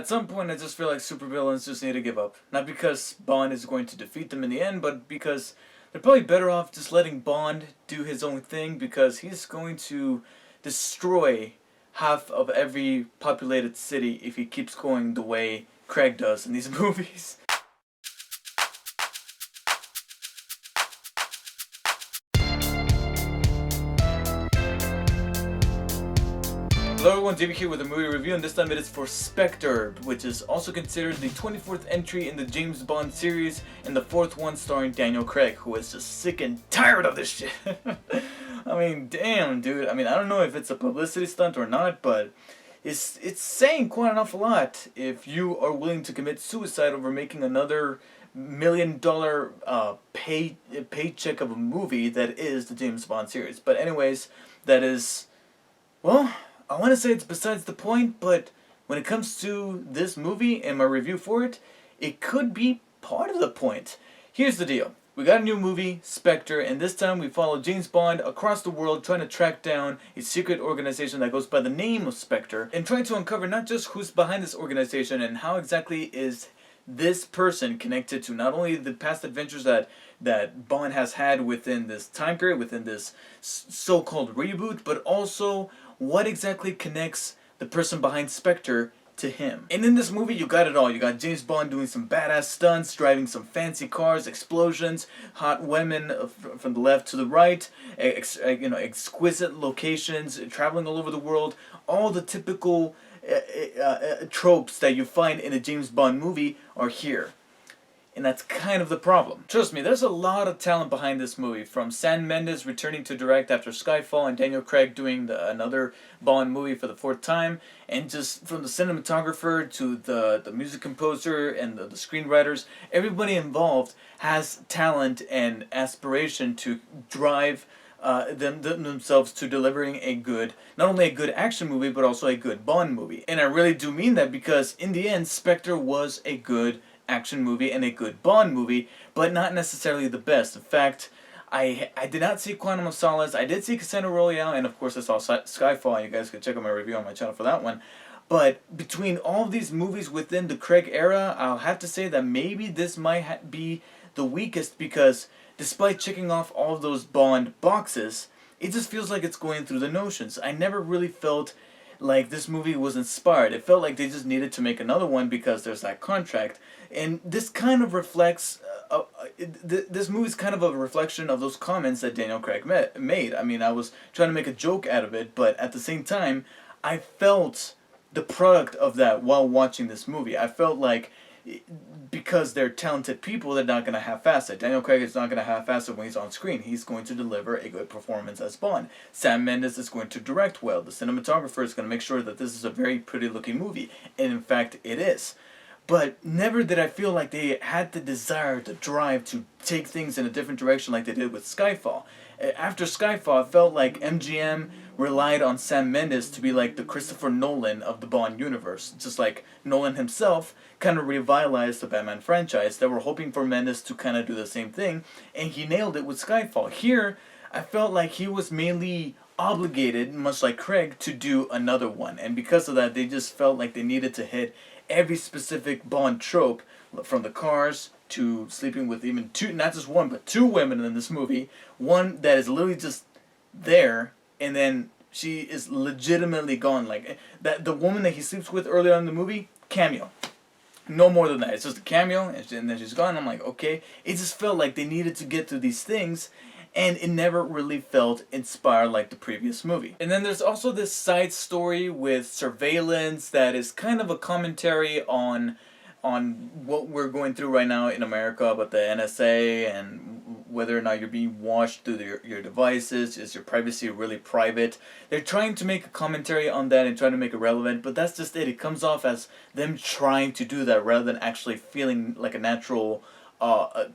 At some point, I just feel like supervillains just need to give up. Not because Bond is going to defeat them in the end, but because they're probably better off just letting Bond do his own thing, because he's going to destroy half of every populated city if he keeps going the way Craig does in these movies. Hello everyone, David here with a movie review, and this time it is for Spectre, which is also considered the 24th entry in the James Bond series, and the 4th one starring Daniel Craig, who is just sick and tired of this shit. I mean, damn, dude. I mean, I don't know if it's a publicity stunt or not, but it's saying quite an awful lot if you are willing to commit suicide over making another $1 million paycheck of a movie that is the James Bond series. But anyways, that is, well, I want to say it's besides the point, but when it comes to this movie and my review for it, it could be part of the point. Here's the deal. We got a new movie, Spectre, and this time we follow James Bond across the world trying to track down a secret organization that goes by the name of Spectre, and trying to uncover not just who's behind this organization and how exactly is this person connected to not only the past adventures that Bond has had within this time period, within this so-called reboot, but also what exactly connects the person behind Spectre to him. And in this movie, you got it all. You got James Bond doing some badass stunts, driving some fancy cars, explosions, hot women from the left to the right, exquisite locations, traveling all over the world, all the typical tropes that you find in a James Bond movie are here. And that's kind of the problem. Trust me, there's a lot of talent behind this movie, from Sam Mendes returning to direct after Skyfall and Daniel Craig doing another Bond movie for the 4th time, and just from the cinematographer to the music composer and the screenwriters, everybody involved has talent and aspiration to drive themselves to delivering a good, not only a good action movie, but also a good Bond movie. And I really do mean that, because in the end, Spectre was a good action movie and a good Bond movie, but not necessarily the best. In fact, I did not see Quantum of Solace. I did see Casino Royale, and of course I saw Skyfall, and you guys can check out my review on my channel for that one. But between all of these movies within the Craig era, I'll have to say that maybe this might be the weakest, because despite checking off all of those Bond boxes, it just feels like it's going through the motions. I never really felt like this movie was inspired. It felt like they just needed to make another one because there's that contract. And this kind of reflects, this movie's kind of a reflection of those comments that Daniel Craig made. I mean, I was trying to make a joke out of it, but at the same time, I felt the product of that while watching this movie. I felt like, because they're talented people, they're not going to half-ass it. Daniel Craig is not going to half-ass it when he's on screen. He's going to deliver a good performance as Bond. Sam Mendes is going to direct well. The cinematographer is going to make sure that this is a very pretty-looking movie. And in fact, it is. But never did I feel like they had the desire, the drive to take things in a different direction like they did with Skyfall. After Skyfall, I felt like MGM relied on Sam Mendes to be like the Christopher Nolan of the Bond universe. Just like Nolan himself kind of revitalized the Batman franchise. They were hoping for Mendes to kind of do the same thing, and he nailed it with Skyfall. Here, I felt like he was mainly obligated, much like Craig, to do another one. And because of that, they just felt like they needed to hit every specific Bond trope, from the cars to sleeping with even two, not just one, but 2 women in this movie. One that is literally just there, and then she is legitimately gone. Like, that the woman that he sleeps with earlier on in the movie, cameo. No more than that. It's just a cameo, and then she's gone. I'm like, okay. It just felt like they needed to get through these things, and it never really felt inspired like the previous movie. And then there's also this side story with surveillance that is kind of a commentary on what we're going through right now in America about the NSA, and whether or not you're being watched through your devices. Is your privacy really private? They're trying to make a commentary on that and trying to make it relevant, but that's just it. It comes off as them trying to do that rather than actually feeling like a natural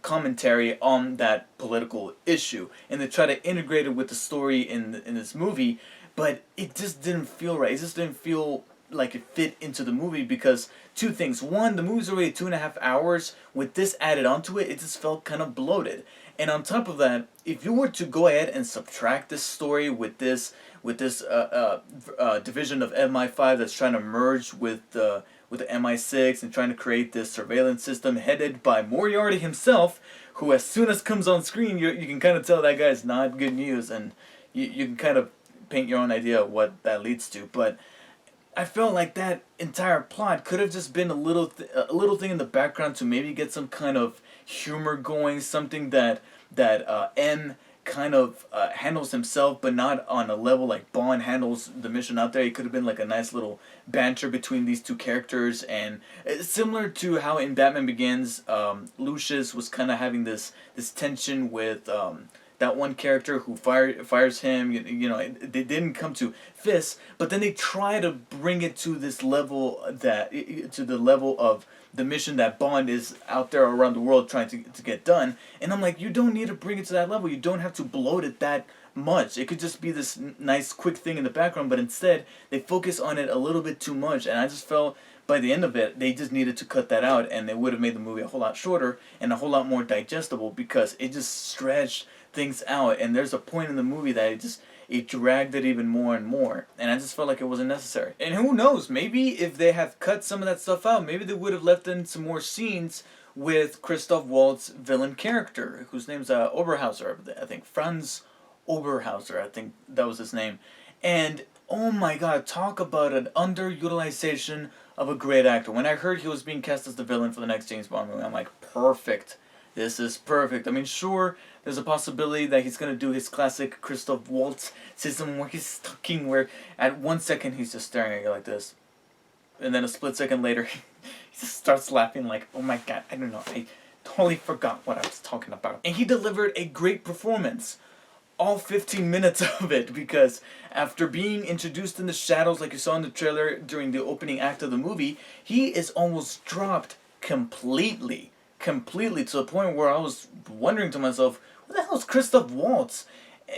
commentary on that political issue. And they try to integrate it with the story in this movie, but it just didn't feel right. It just didn't feel like it fit into the movie, because 2 things. One, the movie's already 2.5 hours. With this added onto it, it just felt kind of bloated. And on top of that, if you were to go ahead and subtract this story with this division of MI5 that's trying to merge with the with the MI6 and trying to create this surveillance system headed by Moriarty himself, who as soon as comes on screen, you can kind of tell that guy's not good news, and you can kind of paint your own idea of what that leads to. But I felt like that entire plot could have just been a little thing in the background to maybe get some kind of humor going, something that M kind of handles himself, but not on a level like Bond handles the mission out there. It could have been like a nice little banter between these two characters, and similar to how in Batman Begins, Lucius was kind of having this tension with that one character who fires him. You know, they didn't come to fists, but then they try to bring it to this level to the level of the mission that Bond is out there around the world trying to get done. And I'm like, you don't need to bring it to that level. You don't have to bloat it that much. It could just be this nice quick thing in the background, but instead they focus on it a little bit too much, and I just felt by the end of it they just needed to cut that out, and it would have made the movie a whole lot shorter and a whole lot more digestible, because it just stretched things out, and there's a point in the movie that it dragged it even more and more, and I just felt like it wasn't necessary. And who knows, maybe if they had cut some of that stuff out, maybe they would have left in some more scenes with Christoph Waltz's villain character, whose name's Oberhauser, I think. Franz Oberhauser, I think that was his name. And oh my god, talk about an underutilization of a great actor. When I heard he was being cast as the villain for the next James Bond movie, I'm like, perfect. This is perfect. I mean, sure, there's a possibility that he's going to do his classic Christoph Waltz system where he's talking, where at 1 second he's just staring at you like this. And then a split second later, he just starts laughing like, oh my god, I don't know, I totally forgot what I was talking about. And he delivered a great performance. All 15 minutes of it, because after being introduced in the shadows like you saw in the trailer during the opening act of the movie, he is almost dropped completely to the point where I was wondering to myself, what the hell is Christoph Waltz?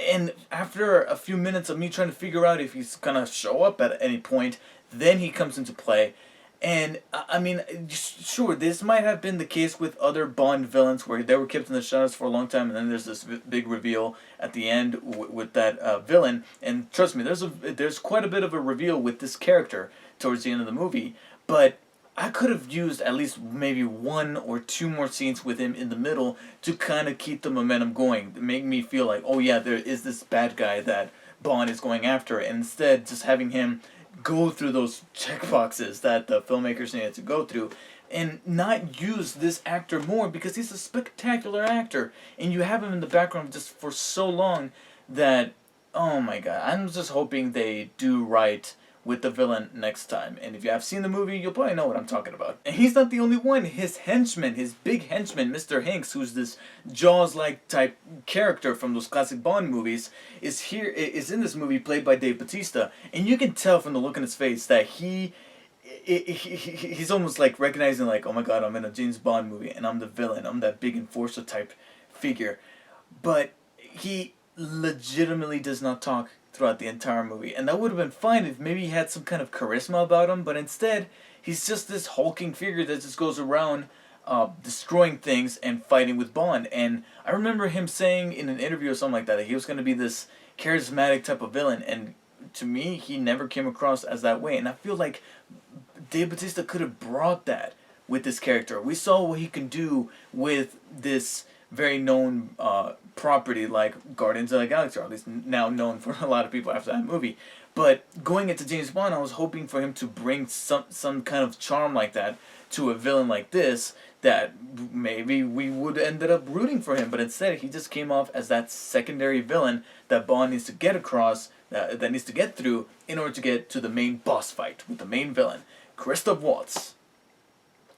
And after a few minutes of me trying to figure out if he's gonna show up at any point, then he comes into play. And I mean, sure, this might have been the case with other Bond villains where they were kept in the shadows for a long time, and then there's this big reveal at the end with that villain. And trust me, there's quite a bit of a reveal with this character towards the end of the movie. But I could have used at least maybe 1 or 2 more scenes with him in the middle to kind of keep the momentum going, to make me feel like, oh yeah, there is this bad guy that Bond is going after, and instead just having him go through those checkboxes that the filmmakers needed to go through, and not use this actor more, because he's a spectacular actor, and you have him in the background just for so long that, oh my god, I'm just hoping they do right with the villain next time. And if you have seen the movie, you'll probably know what I'm talking about. And he's not the only one. His henchman, his big henchman, Mr. Hanks, who's this Jaws-like type character from those classic Bond movies, is in this movie, played by Dave Bautista. And you can tell from the look on his face that he's almost like recognizing, like, oh my god, I'm in a James Bond movie and I'm the villain. I'm that big enforcer type figure. But he legitimately does not talk throughout the entire movie, and that would have been fine if maybe he had some kind of charisma about him, but instead he's just this hulking figure that just goes around destroying things and fighting with Bond. And I remember him saying in an interview or something like that he was going to be this charismatic type of villain, and to me he never came across as that way. And I feel like Dave Bautista could have brought that with this character. We saw what he can do with this very known property like Guardians of the Galaxy, or at least now known for a lot of people after that movie. But going into James Bond, I was hoping for him to bring some kind of charm like that to a villain like this, that maybe we would ended up rooting for him. But instead, he just came off as that secondary villain that Bond needs to get across, that needs to get through in order to get to the main boss fight with the main villain, Christoph Waltz.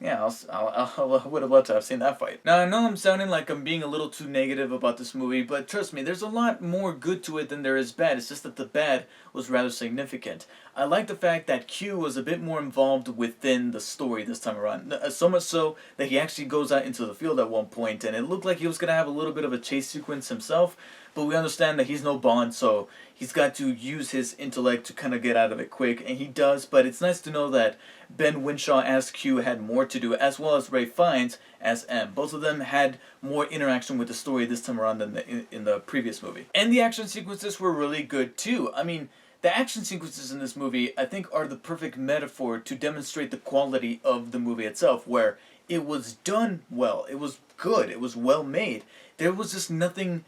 Yeah, I would have loved to have seen that fight. Now, I know I'm sounding like I'm being a little too negative about this movie, but trust me, there's a lot more good to it than there is bad. It's just that the bad was rather significant. I like the fact that Q was a bit more involved within the story this time around. So much so that he actually goes out into the field at one point, and it looked like he was going to have a little bit of a chase sequence himself, but we understand that he's no Bond, so he's got to use his intellect to kind of get out of it quick, and he does. But it's nice to know that Ben Whishaw as Q had more to do, as well as Ray Fiennes as M. Both of them had more interaction with the story this time around than in the previous movie. And the action sequences were really good too. I mean, The action sequences in this movie, I think, are the perfect metaphor to demonstrate the quality of the movie itself, where it was done well, it was good, it was well made. There was just nothing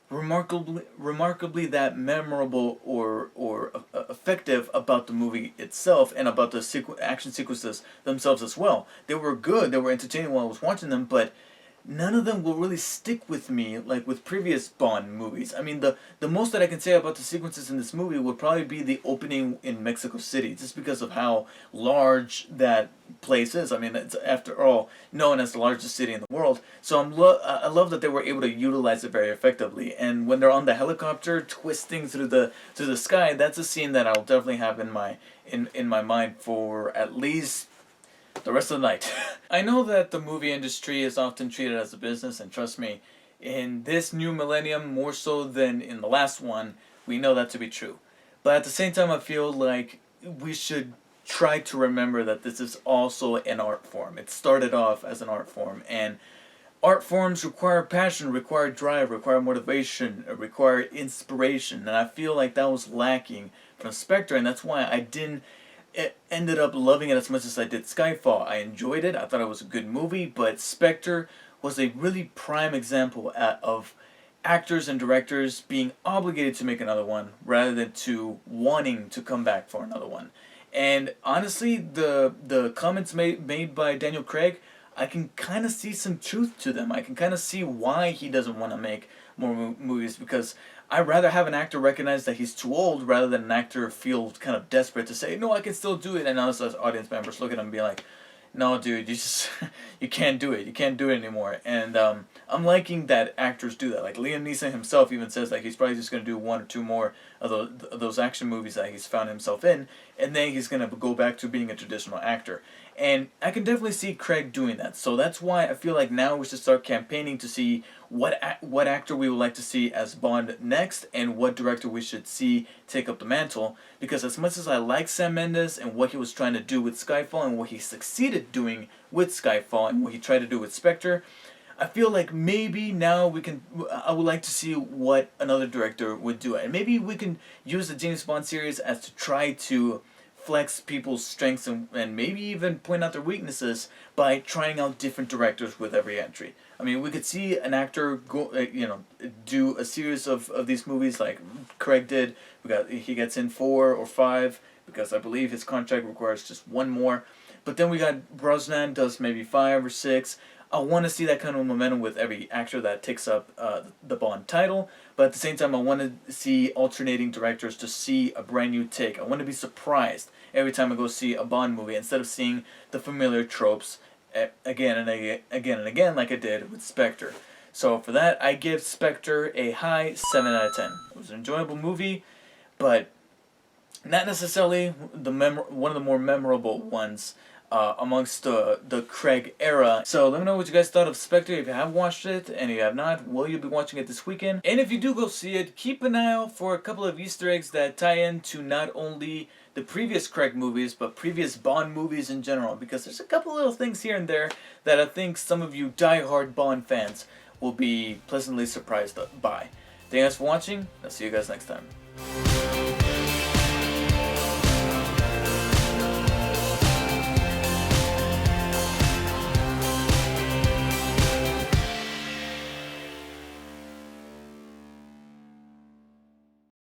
remarkably that memorable or effective about the movie itself and about the action sequences themselves as well. They were good, they were entertaining while I was watching them, but none of them will really stick with me like with previous Bond movies. I mean, the most that I can say about the sequences in this movie would probably be the opening in Mexico City, just because of how large that place is. I mean, it's after all known as the largest city in the world. So I love that they were able to utilize it very effectively. And when they're on the helicopter twisting through the sky, that's a scene that I'll definitely have in my mind for at least the rest of the night. I know that the movie industry is often treated as a business, and trust me, in this new millennium, more so than in the last one, we know that to be true. But at the same time, I feel like we should try to remember that this is also an art form. It started off as an art form, and art forms require passion, require drive, require motivation, require inspiration, and I feel like that was lacking from Spectre, and that's why I didn't ended up loving it as much as I did Skyfall. I enjoyed it. I thought it was a good movie, but Spectre was a really prime example of actors and directors being obligated to make another one rather than to wanting to come back for another one. And honestly, the comments made by Daniel Craig, I can kind of see some truth to them. I can kind of see why he doesn't want to make more movies, because I'd rather have an actor recognize that he's too old rather than an actor feel kind of desperate to say, no, I can still do it, and us as audience members look at him and be like, no, dude, you just you can't do it. You can't do it anymore. And I'm liking that actors do that. Like Liam Neeson himself even says that he's probably just going to do one or two more of those action movies that he's found himself in, and then he's going to go back to being a traditional actor. And I can definitely see Craig doing that. So that's why I feel like now we should start campaigning to see what actor we would like to see as Bond next, and what director we should see take up the mantle. Because as much as I like Sam Mendes and what he was trying to do with Skyfall and what he succeeded doing with Skyfall and what he tried to do with Spectre, I feel like maybe now I would like to see what another director would do. And maybe we can use the James Bond series as to try to flex people's strengths and maybe even point out their weaknesses by trying out different directors with every entry. I mean, we could see an actor do a series of these movies like Craig did. He gets in 4 or 5 because I believe his contract requires just one more. But then we got Brosnan does maybe 5 or 6. I want to see that kind of momentum with every actor that takes up the Bond title, but at the same time I want to see alternating directors to see a brand new take. I want to be surprised every time I go see a Bond movie instead of seeing the familiar tropes again and again like I did with Spectre. So for that, I give Spectre a high 7 out of 10. It was an enjoyable movie, but not necessarily one of the more memorable ones amongst the Craig era. So let me know what you guys thought of Spectre. If you have watched it, and if you have not, will you be watching it this weekend? And if you do go see it, keep an eye out for a couple of Easter eggs that tie into not only the previous Craig movies, but previous Bond movies in general, because there's a couple little things here and there that I think some of you die-hard Bond fans will be pleasantly surprised by. Thank you guys for watching. I'll see you guys next time.